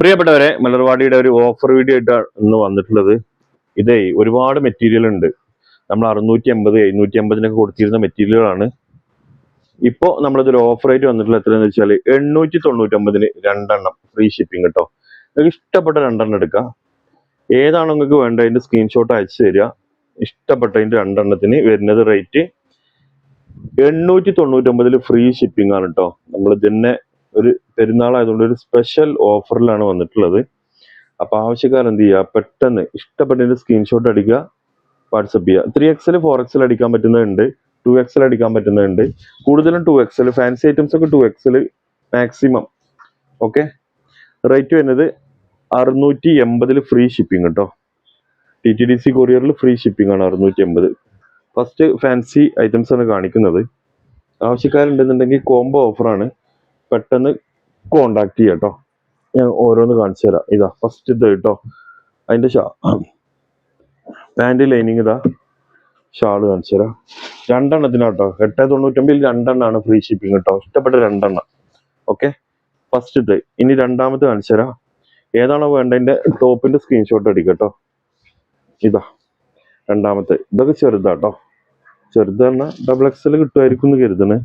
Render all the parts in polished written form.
പ്രിയപ്പെട്ടവരെ, മലർവാടിയുടെ ഒരു offer video ആയിട്ടാണ് ഇന്ന് വന്നിട്ടുള്ളത്. ഇതേ ഒരുപാട് മെറ്റീരിയൽ ഉണ്ട്. നമ്മൾ 680 750 കൊടുത്തിരുന്ന മെറ്റീരിയലുകളാണ്. ഇപ്പോൾ നമ്മളിതൊരു ഓഫർ ആയിട്ട് വന്നിട്ടുള്ള എത്രയാണെന്ന് വെച്ചാൽ 899 രണ്ടെണ്ണം ഫ്രീ ഷിപ്പിംഗ് കേട്ടോ. നിങ്ങൾക്ക് ഇഷ്ടപ്പെട്ട രണ്ടെണ്ണം എടുക്കാം. ഏതാണോ നിങ്ങൾക്ക് വേണ്ട അതിന്റെ സ്ക്രീൻഷോട്ട് അയച്ചു തരിക. ഇഷ്ടപ്പെട്ടതിന്റെ രണ്ടെണ്ണത്തിന് വരുന്നത് റേറ്റ് 899 ഫ്രീ ഷിപ്പിംഗ് ആണ് കേട്ടോ. നമ്മൾ ഇതിനെ ഒരു പെരുന്നാളായതുകൊണ്ട് ഒരു സ്പെഷ്യൽ ഓഫറിലാണ് വന്നിട്ടുള്ളത്. അപ്പൊ ആവശ്യക്കാർ എന്ത് ചെയ്യുക, പെട്ടെന്ന് ഇഷ്ടപ്പെട്ടതിന്റെ സ്ക്രീൻഷോട്ട് അടിക്കുക, വാട്സപ്പ് ചെയ്യുക. 3XL 4XL അടിക്കാൻ പറ്റുന്നതുണ്ട്, 2XL അടിക്കാൻ പറ്റുന്നതുണ്ട്. കൂടുതലും 2XL, ഫാൻസി ഐറ്റംസ് ഒക്കെ 2XL മാക്സിമം. ഓക്കെ, റേറ്റ് വരുന്നത് 680 ഫ്രീ ഷിപ്പിംഗ് കേട്ടോ. TTDC കൊറിയറിൽ ഫ്രീ ഷിപ്പിംഗ് ആണ് 680. ഫസ്റ്റ് ഫാൻസി ഐറ്റംസ് ആണ് കാണിക്കുന്നത്. ആവശ്യക്കാരുണ്ടെന്നുണ്ടെങ്കിൽ കോംബോ ഓഫറാണ്, പെട്ടെന്ന് കോണ്ടാക്ട് ചെയ്യാം കേട്ടോ. ഞാൻ ഓരോന്ന് കാണിച്ചു തരാം. ഇതാ ഫസ്റ്റ് ഇത് കേട്ടോ, അതിന്റെ പാന്റ് ലൈനിങ്, ഇതാ ഷാള് കാണിച്ചു തരാം. രണ്ടെണ്ണത്തിനാട്ടോ 899 രണ്ടെണ്ണമാണ് ഫ്രീ ഷിപ്പിംഗ് കേട്ടോ. ഇഷ്ടപ്പെട്ട രണ്ടെണ്ണം. ഓക്കെ, ഫസ്റ്റ് ഇത്. ഇനി രണ്ടാമത്തെ കാണിച്ചു തരാം. ഏതാണോ വേണ്ടതിന്റെ ടോപ്പിന്റെ സ്ക്രീൻഷോട്ട് അടിക്കട്ടോ. ഇതാ രണ്ടാമത്തെ. ഇതൊക്കെ ചെറുതാട്ടോ, ചെറുത് പറഞ്ഞാൽ XXL കിട്ടുമായിരിക്കും എന്ന് കരുതണ്.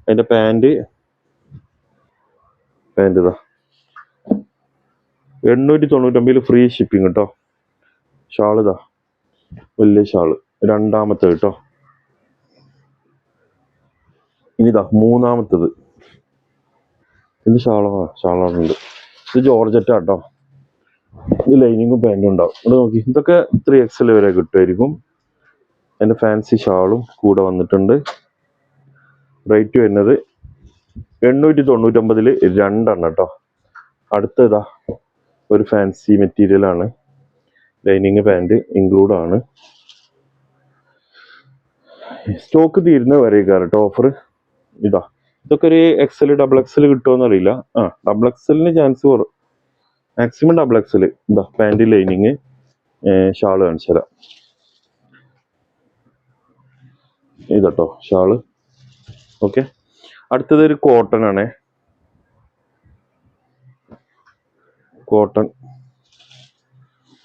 അതിന്റെ പാന്റ് ഇതാ 899 ഫ്രീ ഷിപ്പിംഗ് കേട്ടോ. ഷാള് ഇതാ വലിയ ഷാള്, രണ്ടാമത്തെ കേട്ടോ. ഇനിതാ മൂന്നാമത്തത്. ഇത് ഷാളുണ്ട്. ഇത് ജോർജറ്റ് കേട്ടോ. ഇത് ലൈനിങ്ങും പാൻറ്റും ഉണ്ടാവും. ഇവിടെ നോക്കി, ഇതൊക്കെ 3XL വരെ കിട്ടുമായിരിക്കും. അതിന്റെ ഫാൻസി ഷാളും കൂടെ വന്നിട്ടുണ്ട്. റേറ്റ് വരുന്നത് 899 രണ്ടെണ്ണം കേട്ടോ. അടുത്തതാ ഒരു ഫാൻസി മെറ്റീരിയൽ ആണ്, ലൈനിങ് പാൻറ് ഇൻക്ലൂഡ് ആണ്. സ്റ്റോക്ക് തീരുന്ന വരെ കേട്ടോ ഓഫർ. ഇതാ ഇതൊക്കെ ഒരു XL XXL കിട്ടുമോന്ന് അറിയില്ല. XXLന് ചാൻസ് കുറവ്, മാക്സിമം XXL. ഇതാ പാൻറ് ലൈനിങ് ഷാള് കാണിച്ചു തരാം. ഇതട്ടോ ഷാള്. ഓക്കെ, അടുത്തത് ഒരു കോട്ടൺ ആണേ. കോട്ടൺ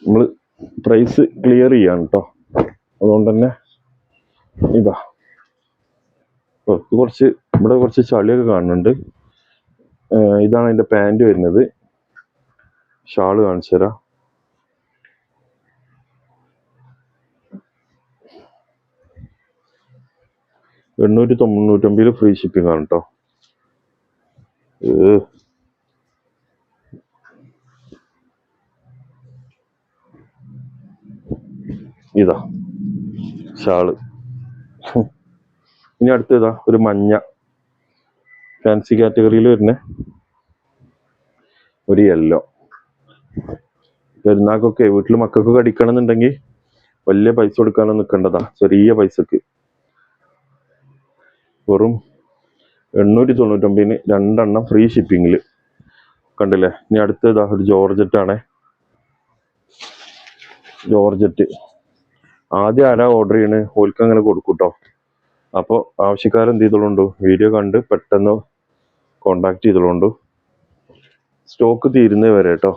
നമ്മൾ പ്രൈസ് ക്ലിയർ ചെയ്യാണ് കേട്ടോ, അതുകൊണ്ട് തന്നെ ഇതാ കുറച്ച് ഇവിടെ കുറച്ച് ചളിയൊക്കെ കാണുന്നുണ്ട്. ഇതാണ് അതിന്റെ പാൻറ് വരുന്നത്. ഷാള് കാണിച്ചു തരാം. $899 ഫ്രീ ഷിപ്പിംഗ് ആണ് കേട്ടോ. ഇതാ ഷാള്. ഇനി അടുത്തതാ ഒരു മഞ്ഞ ഫാൻസി കാറ്റഗറിയിൽ വരുന്ന ഒരു യെല്ലോ. പെരുന്നാക്കൊക്കെ വീട്ടിൽ മക്കൾക്കൊക്കെ അടിക്കണം എന്നുണ്ടെങ്കിൽ വലിയ പൈസ കൊടുക്കാനൊന്നും നിൽക്കേണ്ടതാ. ചെറിയ പൈസക്ക് വെറും 899 രണ്ടെണ്ണം ഫ്രീ ഷിപ്പിങ്ങിൽ. കണ്ടില്ലേ? ഇനി അടുത്തതാ ഒരു ജോർജറ്റ് ആണേ. ജോർജറ്റ് ആദ്യം ആരാ ഓർഡർ ചെയ്യണേ ഓൽക്ക് അങ്ങനെ കൊടുക്കൂട്ടോ. അപ്പോൾ ആവശ്യക്കാരെന്ത് ചെയ്തോളുണ്ടോ, വീഡിയോ കണ്ട് പെട്ടെന്ന് കോണ്ടാക്ട് ചെയ്തോളുണ്ടോ. സ്റ്റോക്ക് തീരുന്നത് വരെ കേട്ടോ.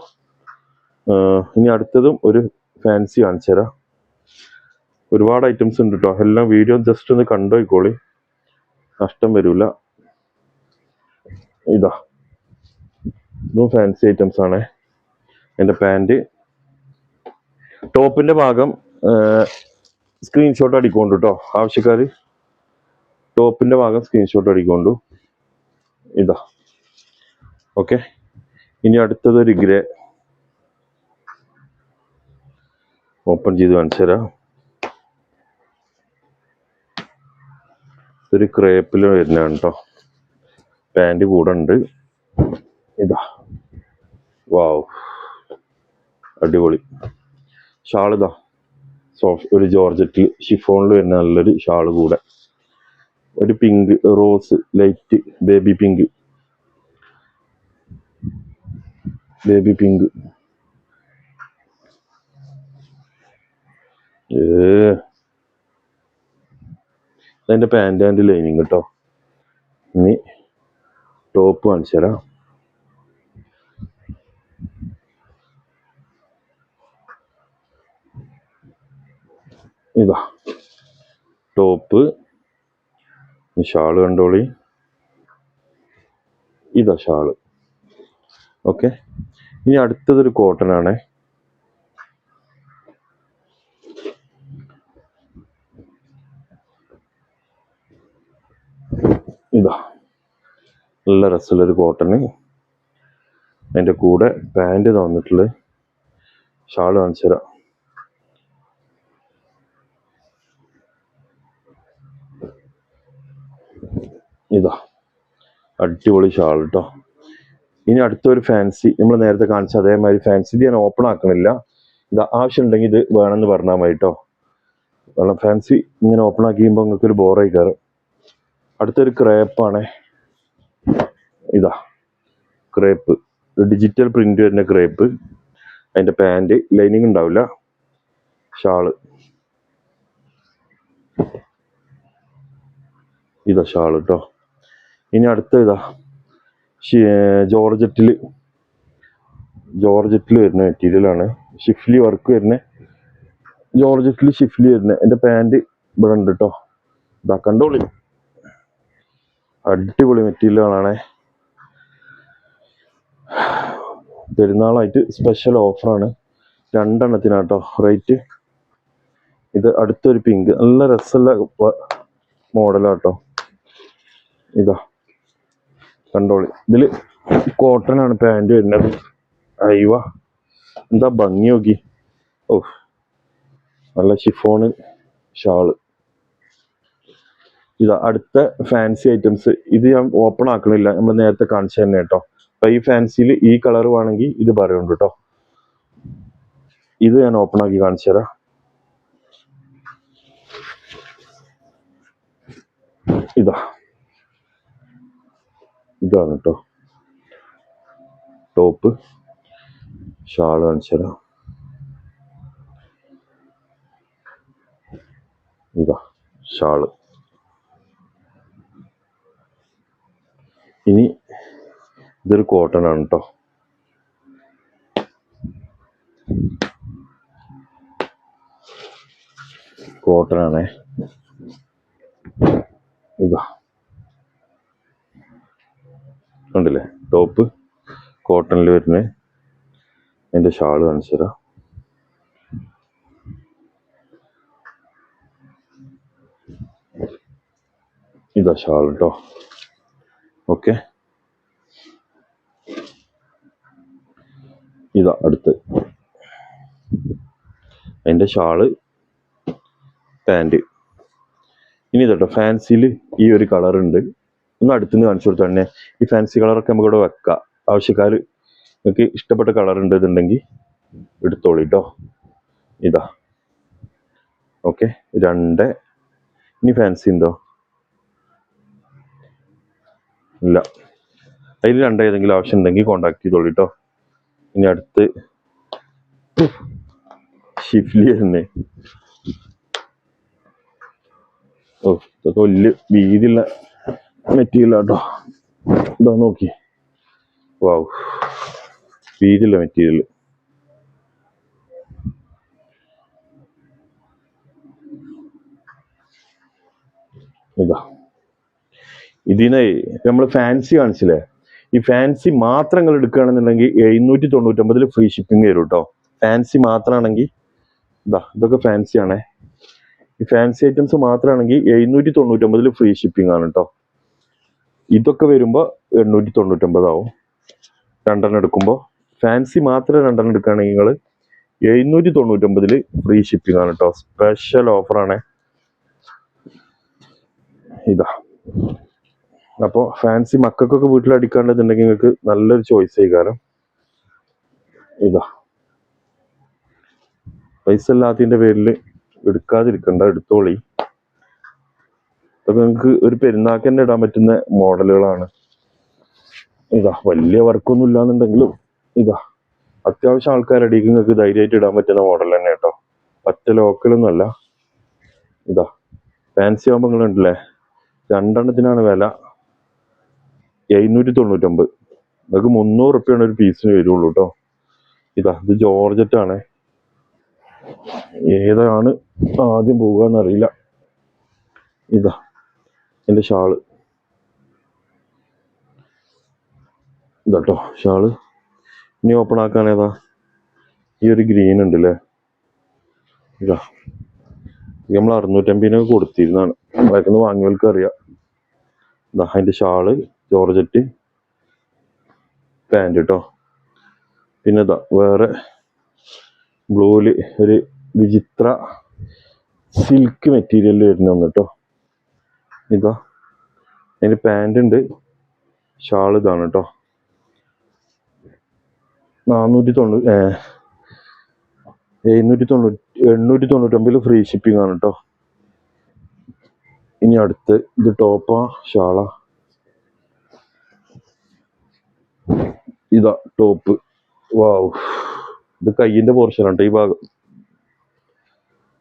ഇനി അടുത്തതും ഒരു ഫാൻസി കാണിച്ചു തരാം. ഒരുപാട് ഐറ്റംസ് ഉണ്ട് കേട്ടോ. എല്ലാം വീഡിയോ ജസ്റ്റ് ഒന്ന് കണ്ടുപോയിക്കോളി, നഷ്ടം വരില്ല. ഇതാ ഇതും ഫാൻസി ഐറ്റംസ് ആണേ. എൻ്റെ പാൻറ് ടോപ്പിന്റെ ഭാഗം സ്ക്രീൻഷോട്ട് അടിക്കൊണ്ടു കേട്ടോ. ആവശ്യക്കാർ ടോപ്പിന്റെ ഭാഗം സ്ക്രീൻഷോട്ട് അടിക്കൊണ്ടു. ഇതാ ഓക്കെ. ഇനി അടുത്തത് ഒരു ഗ്രേ. ഓപ്പൺ ചെയ്ത് കാണിച്ചു തരാം. ഒരു ക്രേപ്പിൽ വരുന്നതാണ് കേട്ടോ. പാൻറ് കൂടെ ഉണ്ട്. ഇതാ വാവ്, അടിപൊളി ഷാൾ. ഇതാ സോഫ്റ്റ് ഒരു ജോർജറ്റിൽ ഷിഫോണിൽ വരുന്ന നല്ലൊരു ഷാള് കൂടെ. ഒരു pink, rose, light baby pink. അതിന്റെ പാൻറ് ആൻഡ് ലൈനിങ് കേട്ടോ. ഇനി ടോപ്പ് കാണിച്ചു തരാം. ഇതാ ടോപ്പ്, ഷാള് കണ്ടോളി, ഇതാ ഷാള്. ഓക്കെ, ഇനി അടുത്തതൊരു കോട്ടൺ ആണ്. ഇതാ നല്ല രസമുള്ളൊരു കോട്ടണ്. അതിൻ്റെ കൂടെ പാൻറ് തന്നിട്ടുള്ളത്. ഷാള് കാണിച്ചു തരാം. ഇതാ അടിപൊളി ഷാൾ കേട്ടോ. ഇനി അടുത്തൊരു ഫാൻസി, നമ്മൾ നേരത്തെ കാണിച്ച അതേമാതിരി ഫാൻസി. ഇത് ഞാൻ ഓപ്പൺ ആക്കണില്ല. ഇത് ആവശ്യം ഉണ്ടെങ്കിൽ ഇത് വേണമെന്ന് പറഞ്ഞാൽ മതി കേട്ടോ. കാരണം ഫാൻസി ഇങ്ങനെ ഓപ്പൺ ആക്കി കഴിയുമ്പോൾ നിങ്ങൾക്ക് ഒരു ബോറായി കയറും. അടുത്തൊരു ക്രേപ്പാണ്. ഇതാ ക്രേപ്പ്, ഡിജിറ്റൽ പ്രിന്റ് വരുന്ന ക്രേപ്പ്. അതിൻ്റെ പാൻറ് ലൈനിങ് ഉണ്ടാവില്ല. ഷാള് ഇതാ ഷാള് കേട്ടോ. ഇനി അടുത്ത ഇതാ ജോർജറ്റിൽ വരുന്ന മെറ്റീരിയലാണ്. ഷിഫ്ലി വർക്ക് വരുന്ന ജോർജറ്റിൽ ഷിഫ്ലി വരുന്ന. എൻ്റെ പാൻറ് ഇവിടെ ഉണ്ട് കേട്ടോ. ഇതാ കണ്ടോളി, അടിപൊളി മെറ്റീരിയലുകളാണ്. പെരുന്നാളായിട്ട് സ്പെഷ്യൽ ഓഫറാണ്. 2 എണ്ണത്തിനാട്ടോ റേറ്റ്. ഇത് അടുത്തൊരു പിങ്ക്, നല്ല രസമുള്ള മോഡലാട്ടോ. ഇതാ കണ്ടോളി, ഇതിൽ കോട്ടൺ ആണ് പാൻറ് വരുന്നത്. അയ്യ എന്താ ഭംഗി നോക്കി. ഓ നല്ല ഷിഫോണ് ഷാള്. ഇതാ അടുത്ത ഫാൻസി ഐറ്റംസ്. ഇത് ഞാൻ ഓപ്പൺ ആക്കണില്ല, നമ്മൾ നേരത്തെ കാണിച്ചു തന്നെ കേട്ടോ. അപ്പൊ ഈ ഫാൻസിയിൽ ഈ കളർ വേണമെങ്കിൽ ഇത് പറയുന്നുണ്ട് കേട്ടോ. ഇത് ഞാൻ ഓപ്പൺ ആക്കി കാണിച്ചു തരാം. ഇതാണ് കേട്ടോ ടോപ്പ്. ഷാള് കാണിച്ചു തരാം. ഇതാ ഷാള്. ഇനി ഇതൊരു കോട്ടൺ ആണ് കേട്ടോ. കോട്ടൺ ആണേ. ഇതാ കണ്ടില്ലേ, ടോപ്പ് കോട്ടണിൽ വരുന്നേ. എൻ്റെ ഷാള് കാണിച്ചു തരാം. ഇതാ ഷാൾ കേട്ടോ. ഓക്കെ, ഇതാ അടുത്ത് എൻ്റെ ഷാള് പാൻറ്. ഇനി ഇതട്ടോ ഫാൻസിയിൽ ഈ ഒരു കളർ ഉണ്ട്. ഒന്ന് അടുത്തുനിന്ന് കാണിച്ചു കൊടുത്തു തന്നെ. ഈ ഫാൻസി കളറൊക്കെ നമുക്ക് ഇവിടെ വെക്കാം. ആവശ്യക്കാർ നിങ്ങൾക്ക് ഇഷ്ടപ്പെട്ട കളർ ഉണ്ട് എന്നുണ്ടെങ്കിൽ എടുത്തോളൂ കേട്ടോ. ഇതാ ഓക്കെ 2. ഇനി ഫാൻസി ഉണ്ടോ? ഇല്ല. അതിൽ 2 ഏതെങ്കിലും ആവശ്യം ഉണ്ടെങ്കിൽ കോണ്ടാക്ട് ചെയ്തോളൂ കേട്ടോ. ഇനി അടുത്ത് ഷിഫ്ലി തന്നെ. ഓ ഇതൊക്കെ വലിയ വീതിയുള്ള മെറ്റീരിയൽ കേട്ടോ. ഇതാ നോക്കി, വാവ് വീതിയുള്ള മെറ്റീരിയൽ. ഇതാ ഇതിനെ നമ്മൾ ഫാൻസി കാണിച്ചില്ലേ, ഈ ഫാൻസി മാത്രം നിങ്ങൾ എടുക്കുകയാണെന്നുണ്ടെങ്കിൽ 799 ഫ്രീ ഷിപ്പിംഗ് വരും കേട്ടോ. ഫാൻസി മാത്രമാണെങ്കിൽ ഇതൊക്കെ ഫാൻസി ആണേ. ഈ ഫാൻസി ഐറ്റംസ് മാത്രമാണെങ്കിൽ 799 ഫ്രീ ഷിപ്പിംഗ് ആണ് കേട്ടോ. ഇതൊക്കെ വരുമ്പോൾ 899 ആവും 2 എടുക്കുമ്പോൾ. ഫാൻസി മാത്രം 2 എടുക്കുകയാണെങ്കിൽ നിങ്ങൾ 799 ഫ്രീ ഷിപ്പിംഗ് ആണ് കേട്ടോ. സ്പെഷ്യൽ ഓഫറാണ്. ഇതാ അപ്പോൾ ഫാൻസി മക്കൾക്കൊക്കെ വീട്ടിൽ അടിക്കാണ്ടെന്നുണ്ടെങ്കിൽ നിങ്ങൾക്ക് നല്ലൊരു ചോയ്സ് ആയി. കാരണം ഇതാ പൈസ ഇല്ലാത്തതിൻ്റെ പേരിൽ എടുക്കാതിരിക്കണ്ട, എടുത്തോളി. ഇതൊക്കെ നിങ്ങൾക്ക് ഒരു പെരുന്നാൾക്ക് തന്നെ ഇടാൻ പറ്റുന്ന മോഡലുകളാണ്. ഇതാ വലിയ വർക്കൊന്നും ഇല്ലാന്നുണ്ടെങ്കിലും ഇതാ അത്യാവശ്യം ആൾക്കാരടിക്ക് നിങ്ങൾക്ക് ധൈര്യമായിട്ട് ഇടാൻ പറ്റുന്ന മോഡൽ തന്നെ കേട്ടോ. പറ്റ ലോക്കലൊന്നും അല്ല. ഇതാ ഫാൻസി ആകുമ്പോൾ നിങ്ങളുണ്ടല്ലേ 2 എണ്ണത്തിനാണ് വില 799. നിങ്ങൾക്ക് 300 റുപ്യാണ് ഒരു പീസിന് വരുള്ളൂ കേട്ടോ. ഇതാ ഇത് ജോർജറ്റ് ആണ്. ഏതാണ് ആദ്യം പോവുകയെന്നറിയില്ല. ഇതാ എൻ്റെ ഷാള്, ഇതാട്ടോ ഷാള്. ഇനി ഓപ്പൺ ആക്കാൻ ഏതാ? ഈ ഒരു ഗ്രീൻ ഉണ്ട് അല്ലേ, ഇതാ. നമ്മൾ 650 കൊടുത്തിരുന്നാണ്, വയക്കുന്ന വാങ്ങിയവർക്ക് അറിയാം. ഇതാ അതിൻ്റെ ഷാള്, ജോർജറ്റ് പാൻറ് കേട്ടോ. പിന്നെ ഇതാ വേറെ ബ്ലൂവിൽ ഒരു വിചിത്ര സിൽക്ക് മെറ്റീരിയൽ വരുന്ന ഒന്ന് കേട്ടോ. ഇതാ അതിന് പാൻറ് ഉണ്ട്, ഷാൾ ഇതാണ് കേട്ടോ. 899 ഫ്രീ ഷിപ്പിംഗ് ആണ് കേട്ടോ. ഇനി അടുത്ത് ഇത് ടോപ്പാ ഷാളാ? ഇതാ ടോപ്പ്. വാവ്, ഇത് കയ്യിന്റെ പോർഷൻ ആണ് ഈ ഭാഗം.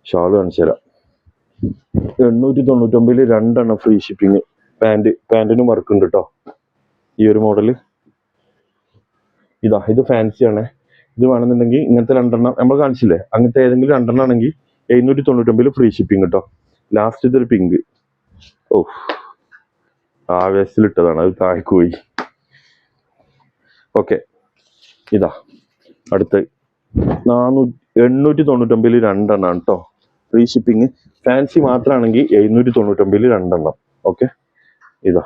ഷാള് കാണിച്ചു തരാം. 899 2 ഫ്രീ ഷിപ്പിംഗ്. പാൻറ്റിനും വർക്ക് ഉണ്ട് കേട്ടോ. ഈ ഒരു മോഡല് ഇതാ, ഇത് ഫാൻസി ആണേ. ഇത് വേണമെന്നുണ്ടെങ്കിൽ ഇങ്ങനത്തെ 2 നമ്മൾ കാണിച്ചില്ലേ, അങ്ങനത്തെ ഏതെങ്കിലും 2 ആണെങ്കിൽ 799 ഫ്രീ ഷിപ്പിംഗ് കേട്ടോ. ലാസ്റ്റ് ഇതൊരു പിങ്ക്. ഓ, ആവേശത്തിലിട്ടതാണ്, അത് താഴേക്ക് പോയി. ഓക്കെ, ഇതാ അടുത്ത് 899 2 കേട്ടോ ഫ്രീ ഷിപ്പിംഗ്. ഫാൻസി മാത്രമാണെങ്കിൽ 799 2. ഓക്കെ, ഇതാ.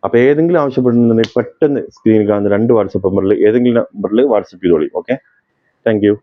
അപ്പൊ ഏതെങ്കിലും ആവശ്യപ്പെടുന്നുണ്ടെങ്കിൽ പെട്ടെന്ന് സ്ക്രീനിൽ കാണുന്ന 2 വാട്സപ്പ് നമ്പറിൽ ഏതെങ്കിലും നമ്പറിൽ വാട്സപ്പ് ചെയ്തോളി. Okay, thank U.